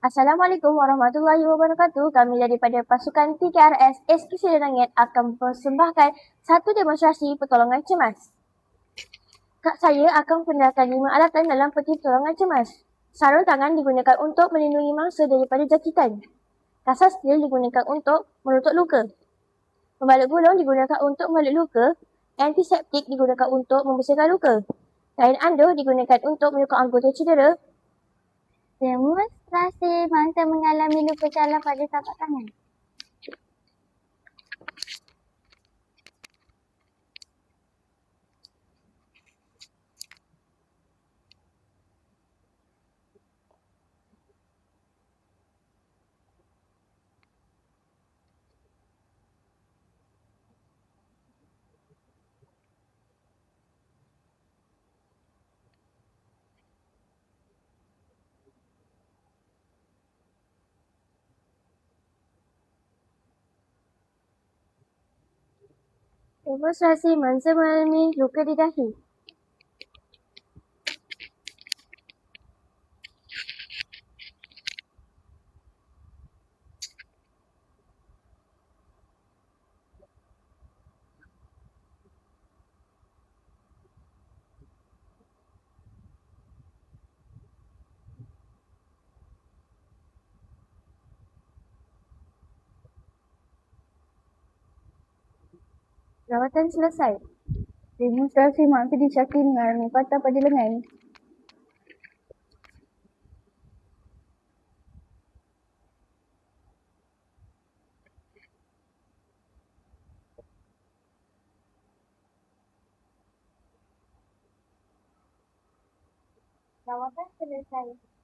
Assalamualaikum warahmatullahi wabarakatuh. Kami daripada pasukan TKRS SK Langit akan mempersembahkan satu demonstrasi pertolongan cemas. Kak saya akan perkenalkan 5 alatan dalam peti pertolongan cemas. Sarung tangan digunakan untuk melindungi mangsa daripada jangkitan. Kasar steel digunakan untuk menutup luka. Pembalut gulung digunakan untuk membalut luka. Antiseptik digunakan untuk membersihkan luka. Kain anduh digunakan untuk menyokong anggota cedera. Demonstrasi mangsa mengalami luka dalam pada tapak tangan. Demonstrasi mangsa mengalami luka di dahi. Rawatan selesai. Demonstrasi mangsa disyaki mengalami patah pada lengan. Rawatan selesai.